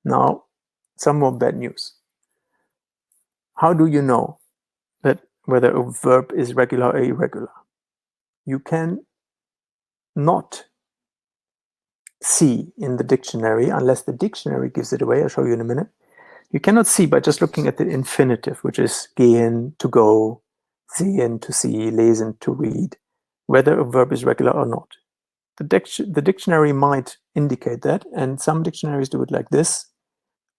Now, some more bad news. How do you know that whether a verb is regular or irregular? You can not see in the dictionary, unless the dictionary gives it away. I'll show you in a minute. You cannot see by just looking at the infinitive, which is gehen, to go, sehen, to see, lesen, to read, whether a verb is regular or not. The dictionary might indicate that, and some dictionaries do it like this.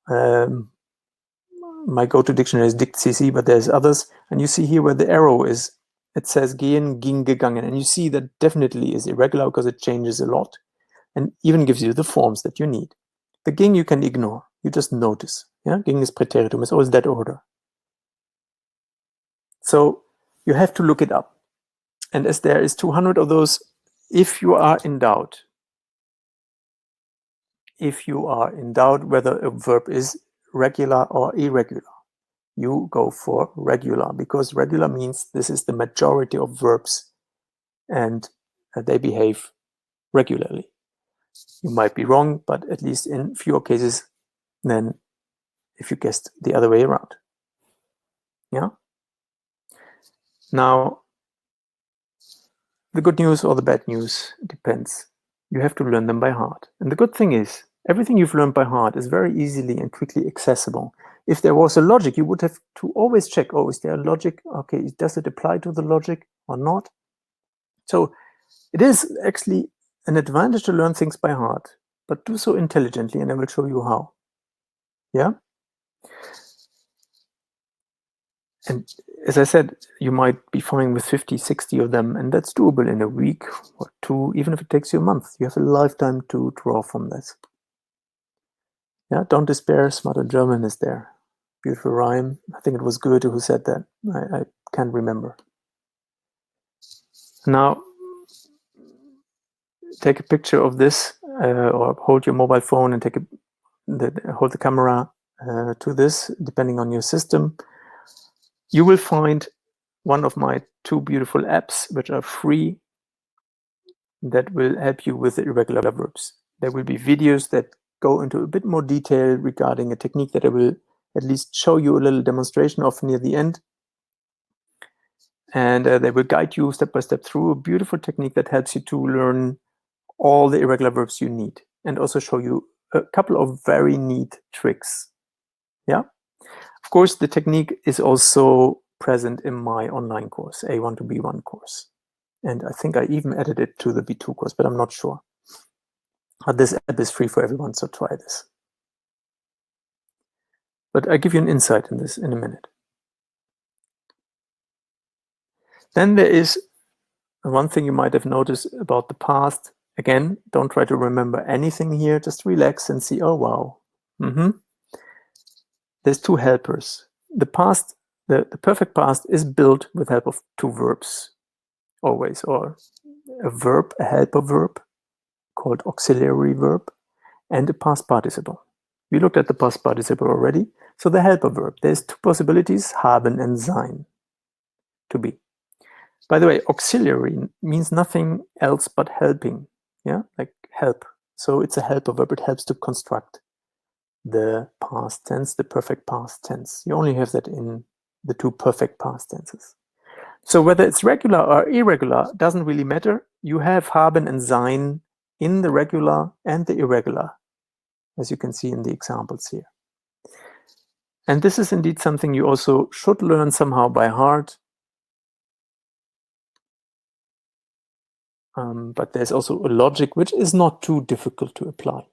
My go-to dictionary is dict.cc, but there's others. And you see here where the arrow is, it says gehen, ging, gegangen. And you see that definitely is irregular because it changes a lot and even gives you the forms that you need. The ging you can ignore. You just notice. Yeah, ging is Präteritum. It's always that order. So you have to look it up. And as there is 200 of those, if you are in doubt whether a verb is regular or irregular, you go for regular, because regular means this is the majority of verbs and they behave regularly. You might be wrong, but at least in fewer cases than if you guessed the other way around. Yeah? Now, the good news or the bad news depends. You have to learn them by heart. And the good thing is, everything you've learned by heart is very easily and quickly accessible. If there was a logic, you would have to always check, oh, is there a logic? Okay, does it apply to the logic or not? So it is actually an advantage to learn things by heart, but do so intelligently, and I will show you how. Yeah? And as I said, you might be fine with 50, 60 of them, and that's doable in a week or two, even if it takes you a month. You have a lifetime to draw from this. Yeah, don't despair, smarter German is there. Beautiful rhyme. I think it was Goethe who said that. I can't remember. Now, take a picture of this, or hold your mobile phone and hold the camera to this, depending on your system. You will find one of my two beautiful apps, which are free, that will help you with the irregular verbs. There will be videos that go into a bit more detail regarding a technique that I will at least show you a little demonstration of near the end. And they will guide you step by step through a beautiful technique that helps you to learn all the irregular verbs you need, and also show you a couple of very neat tricks. Yeah? Of course, the technique is also present in my online course, A1 to B1 course. And I think I even added it to the B2 course, but I'm not sure. But this app is free for everyone, so try this. But I give you an insight in this in a minute. Then there is one thing you might have noticed about the past. Again, don't try to remember anything here. Just relax and see, oh, wow. There's two helpers. The past, the perfect past is built with help of two verbs, always, or a verb, a helper verb, called auxiliary verb, and a past participle. We looked at the past participle already. So the helper verb, there's two possibilities, haben and sein, to be. By the way, auxiliary means nothing else but helping, yeah, like help. So it's a helper verb, it helps to construct the past tense, the perfect past tense. You only have that in the two perfect past tenses. So whether it's regular or irregular doesn't really matter. You have haben and sein in the regular and the irregular, as you can see in the examples here. And this is indeed something you also should learn somehow by heart. But there's also a logic which is not too difficult to apply.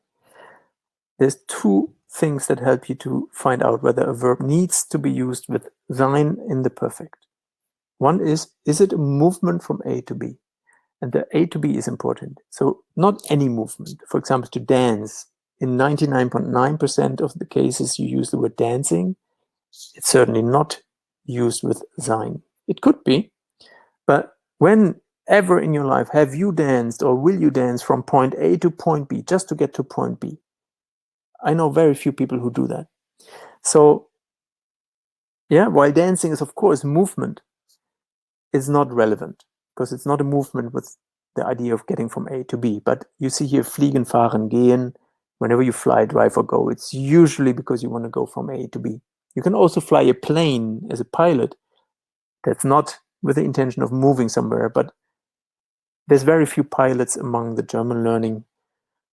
There's two things that help you to find out whether a verb needs to be used with sein in the perfect. One is it a movement from A to B? And the A to B is important. So not any movement. For example, to dance. In 99.9% of the cases you use the word dancing. It's certainly not used with sein. It could be, but whenever in your life have you danced or will you dance from point A to point B just to get to point B? I know very few people who do that. So yeah, while dancing is of course movement, it's not relevant because it's not a movement with the idea of getting from A to B. But you see here fliegen, fahren, gehen, Whenever you fly, drive, or go, it's usually because you want to go from A to B. You can also fly a plane as a pilot. That's not with the intention of moving somewhere, but there's very few pilots among the German learning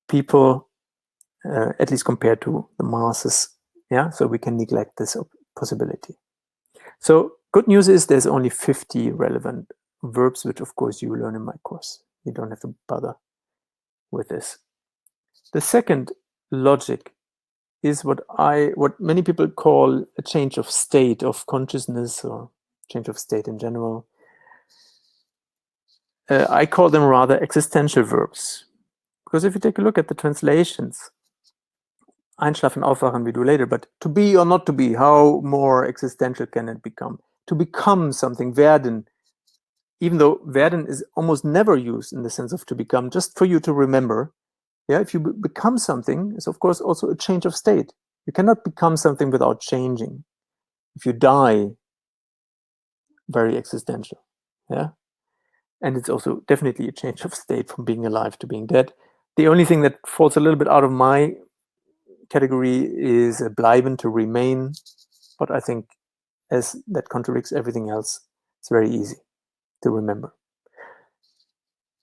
people, at least compared to the masses. Yeah, so we can neglect this possibility. So good news is there's only 50 relevant verbs, which of course you learn in my course. You don't have to bother with this. The second logic is what many people call a change of state of consciousness, or change of state in general. I call them rather existential verbs, because if you take a look at the translations, einschlafen, aufwachen, we do later, but to be or not to be, how more existential can it become? To become something, werden, even though werden is almost never used in the sense of to become, just for you to remember. Yeah, if you become something, it's of course also a change of state. You cannot become something without changing. If you die, very existential. Yeah, and it's also definitely a change of state from being alive to being dead. The only thing that falls a little bit out of my category is bleiben, to remain, but I think as that contradicts everything else, it's very easy to remember.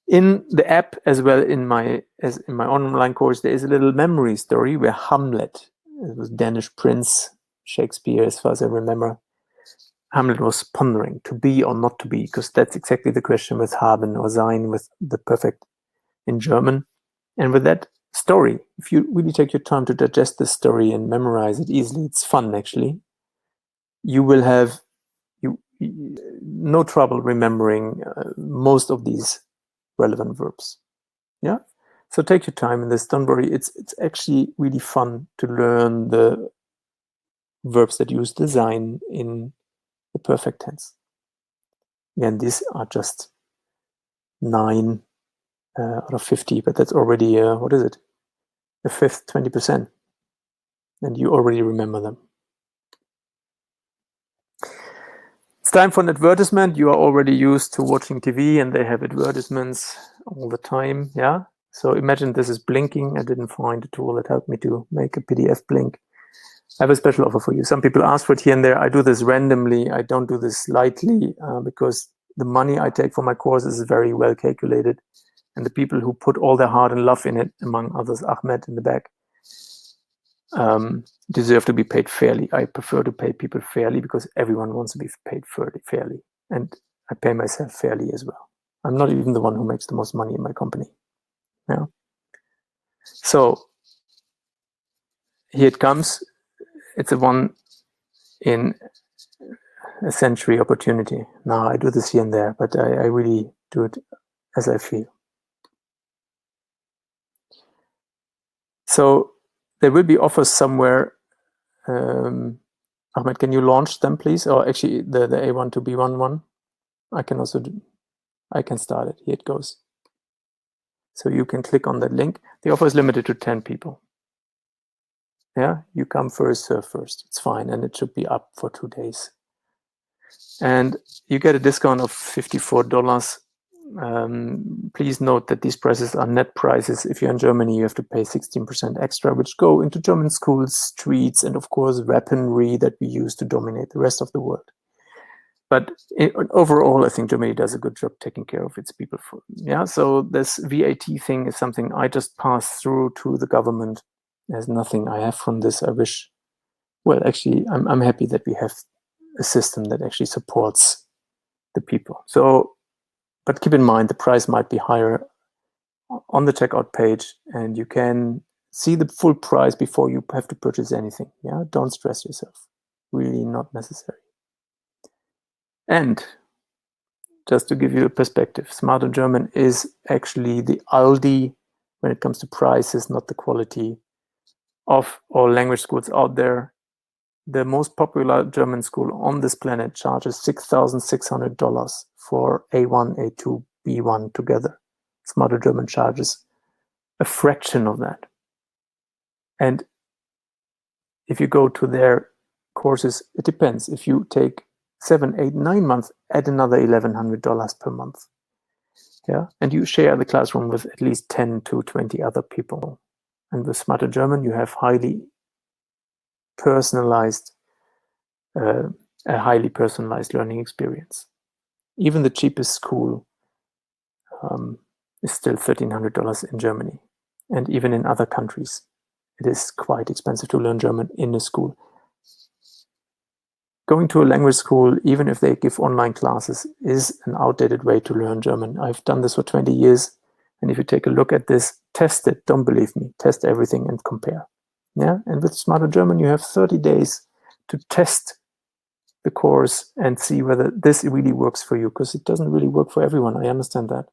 In the app, as well in my online course, there is a little memory story where Hamlet, it was Danish prince Shakespeare, as far as I remember, Hamlet was pondering to be or not to be, because that's exactly the question with haben or sein, with the perfect in German. And with that story, if you really take your time to digest this story and memorize it easily, it's fun actually, you will have no trouble remembering most of these relevant verbs. Yeah, so take your time in this. Don't worry, it's actually really fun to learn the verbs that use the sein in the perfect tense. Again, these are just 9 out of 50, but that's already what is it, a fifth, 20%, and you already remember them. It's time for an advertisement. You are already used to watching TV and they have advertisements all the time. Yeah, so imagine this is blinking. I didn't find a tool that helped me to make a PDF blink. I have a special offer for you. Some people ask for it here and there. I do this randomly. I don't do this lightly because the money I take for my course is very well calculated, and the people who put all their heart and love in it, among others Ahmed in the back, deserve to be paid fairly. I prefer to pay people fairly because everyone wants to be paid fairly, and I pay myself fairly as well. I'm not even the one who makes the most money in my company. Yeah. So here it comes. It's a one in a century opportunity. Now I do this here and there, but I really do it as I feel. So there will be offers somewhere. Ahmed, can you launch them, please? Or actually, the A1 to B1 one. I can also do. I can start it. Here it goes. So you can click on that link. The offer is limited to 10 people. Yeah, you come first, serve first. It's fine, and it should be up for 2 days. And you get a discount of $54. Please note that these prices are net prices. If you're in Germany, you have to pay 16% extra, which go into German schools, streets, and of course weaponry that we use to dominate the rest of the world. But overall, I think Germany does a good job taking care of its people. Yeah, so this VAT thing is something I just pass through to the government. There's nothing I have from this. I wish, well, actually, I'm happy that we have a system that actually supports the people. So, but keep in mind, the price might be higher on the checkout page, and you can see the full price before you have to purchase anything. Yeah, don't stress yourself. Really not necessary. And just to give you a perspective, Smarter German is actually the Aldi when it comes to prices, not the quality, of all language schools out there. The most popular German school on this planet charges $6,600 for A1, A2, B1 together. Smarter German charges a fraction of that. And if you go to their courses, it depends. If you take 7, 8, 9 months, add another $1,100 per month. Yeah, and you share the classroom with at least 10 to 20 other people. And with Smarter German, you have highly personalized, a highly personalized learning experience. Even the cheapest school is still $1,300 in Germany. And even in other countries, it is quite expensive to learn German in a school. Going to a language school, even if they give online classes, is an outdated way to learn German. I've done this for 20 years. And if you take a look at this, test it. Don't believe me. Test everything and compare. Yeah. And with Smarter German, you have 30 days to test the course and see whether this really works for you, because it doesn't really work for everyone. I understand that.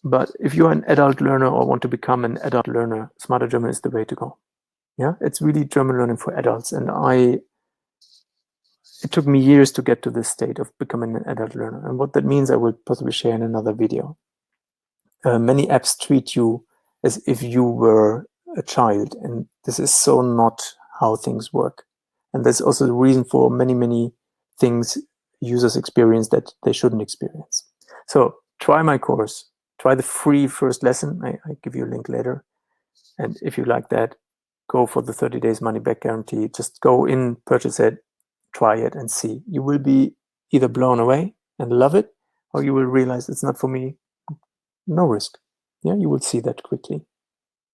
But if you're an adult learner or want to become an adult learner, Smarter German is the way to go. Yeah, it's really German learning for adults. And it took me years to get to this state of becoming an adult learner. And what that means, I will possibly share in another video. Many apps treat you as if you were a child, and this is so not how things work. And that's also the reason for many things users experience that they shouldn't experience. So try my course. Try the free first lesson. I give you a link later. And if you like that, go for the 30 days money back guarantee. Just go in, purchase it, try it, and see. You will be either blown away and love it, or you will realize it's not for me. No risk. Yeah, you will see that quickly.